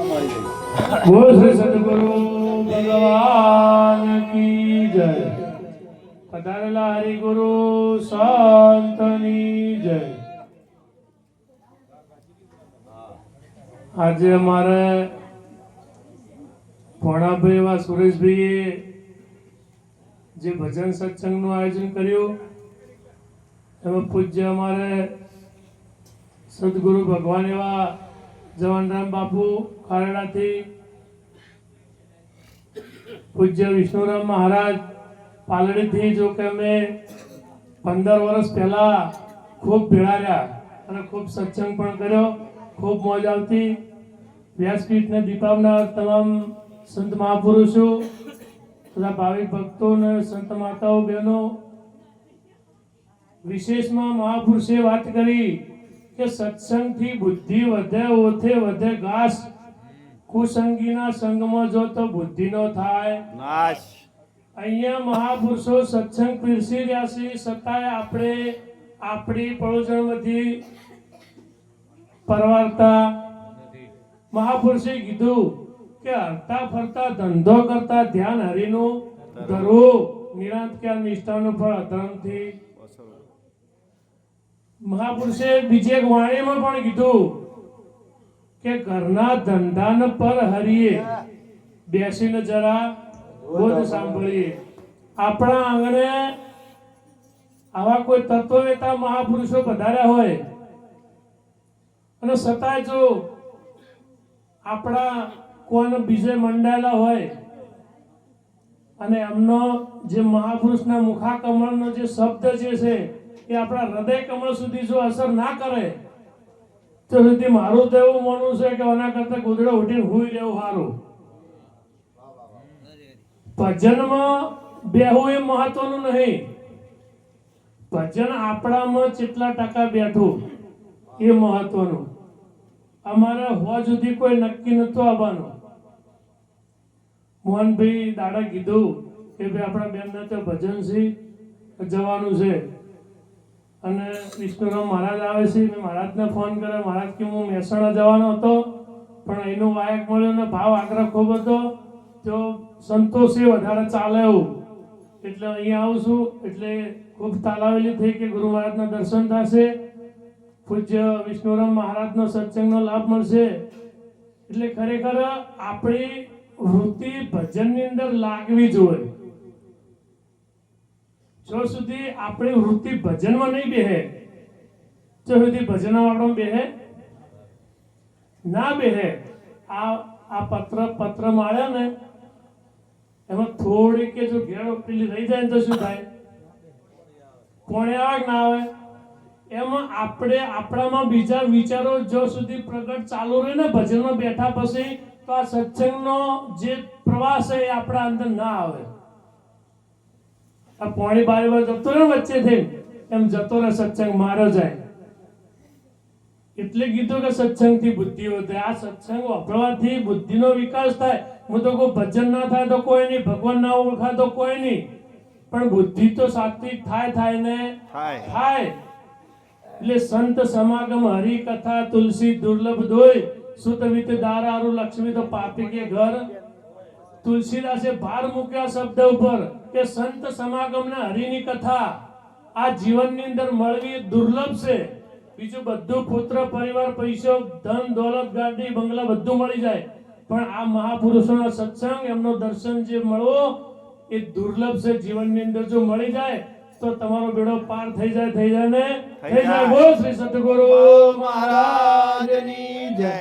બોલ શ્રી સદગુરુ ભગવાન કી જય। પધારેલા હરિગુરુ સંતની જય। આજે અમારે ભોણાભાઈ એવા સુરેશભાઈએ જે ભજન સત્સંગનું આયોજન કર્યું એમાં પૂજ્ય અમારે સદગુરુ ભગવાન એવા જવાનરામ બાપુ ખારડાથી, પૂજ્ય વિષ્ણુરામ મહારાજ પાલડીથી, જો કે અમે 15 વર્ષ પહેલા ખૂબ ભેળા રહ્યા અને ખૂબ સત્સંગ પણ કર્યો, ખૂબ મોજ આવતી। વ્યાસપીઠને દીપાવનાર તમામ સંત મહાપુરુષો તથા ભાવિક ભક્તો અને સંત માતાઓ બહેનો, વિશેષમાં મહાપુરુષે વાત કરી કે સત્સંગથી બુદ્ધિ વધે, ઓથે વધે ઘાસ, કુસંગીના સંગમાં જો તો બુદ્ધિનો થાય નાશ। અહીંયા મહાપુરુષો સત્સંગ પીરસી રહ્યા છે, છતાંય આપણે આપણી પડોજણમાંથી પરવારતા મહાપુરુષે કીધું કે હરતા ફરતા ધંધો કરતા ધ્યાન હરિનું ધરવું, નિરાંત કે નિષ્ઠાનું ફળ અધર્મથી। મહાપુરુષે બીજી એક વાણીમાં પણ કીધું કે ઘરના ધંધાને પર હરીએ, બેસીને જરા બોધ સાંભળીએ। આપણા આંગણે આવા કોઈ તત્વવેતા મહાપુરુષો પધાર્યા હોય અને છતાંય જો આપણા કોઈને બીજે મંડાયેલા હોય અને એમનો જે મહાપુરુષના મુખા કમળનો જે શબ્દ જે છે એ આપણા હૃદય કમળ સુધી જો અસર ના કરે તો સુધી મારું તો એવું માનવું છે કે આના કરતા ગોદડો ઉઠીને હુઈ રહેવું સારું। ભજનમાં બેહવું એ મહત્વનું નહીં, ભજન આપણામાં કેટલા ટકા બેઠું એ મહત્વનું। અમારે હોવા સુધી કોઈ નક્કી નતું આવવાનું। મોહનભાઈ દાડા કીધું કે ભાઈ આપણા બેનના તો ભજન છે, જવાનું છે, અને વિષ્ણુરામ મહારાજ આવે છે। મેં મહારાજને ફોન કર્યો, મહારાજ કે હું મહેસાણા જવાનો હતો પણ એનો વાયક મળ્યો ને ભાવ આગ્રહ ખૂબ હતો, તો સંતોષે વધારે ચાલે એવું, એટલે અહીંયા આવું છું। એટલે ખૂબ તાલાવેલી થઈ કે ગુરુ મહારાજના દર્શન થશે, પૂજ્ય વિષ્ણુરામ મહારાજનો સત્સંગનો લાભ મળશે। એટલે ખરેખર આપણી વૃત્તિ ભજનની અંદર લાગવી જોઈએ। જો સુધી આપણી વૃત્તિ ભજનમાં નહીં બેહે તો સુધી ભજન આપણો બેહે ના બેહે। આ પત્ર માળ્યા ને એમાં થોડી કે જો ઘેર પેલી રહી જાય તો શું થાય, કોણે આવે ના આવે, એમાં આપણે આપણામાં બીજા વિચારો જો સુધી પ્રગટ ચાલુ રહે ને ભજનમાં બેઠા પછી, તો આ સત્સંગનો જે પ્રવાસ છે એ આપણા અંદર ના આવે। આ પોણી બારીમાં જતો રહે વચ્ચેથી એમ જતો રહે સત્સંગ મારો જાય। એટલે કીધું કે સત્સંગથી બુદ્ધિ વધે। આ સત્સંગ વાપરવાથી બુદ્ધિનો વિકાસ થાય। હું તો કોઈ ભજન ના થાય તો કોઈ નહીં, ભગવાન ના ઓળખાય તો કોઈ નહીં, પણ બુદ્ધિ તો સાત્વિક થાય ને થાય। એટલે સંત સમાગમ હરિ કથા તુલસી દુર્લભ દોય, સુત વિત દારારુ લક્ષ્મી તો પાપી કે ઘર। તુલસીદાસે ભાર મૂક્યા શબ્દ ઉપર કે સંત સમાગમ ને હરિની કથા આ જીવનની અંદર મળવી દુર્લભ છે। બીજું બધું પુત્ર પરિવાર પૈસો ધન દોલત ગાડી બંગલા બધું મળી જાય, પણ આ મહાપુરુષોના સત્સંગ એમનો દર્શન જે મળવો એ દુર્લભ છે। જીવનની અંદર જો મળી જાય તો તમારો બેડો પાર થઈ જાય ને થઈ જાય। બોલ શ્રી સદગુરુ મહારાજની જય।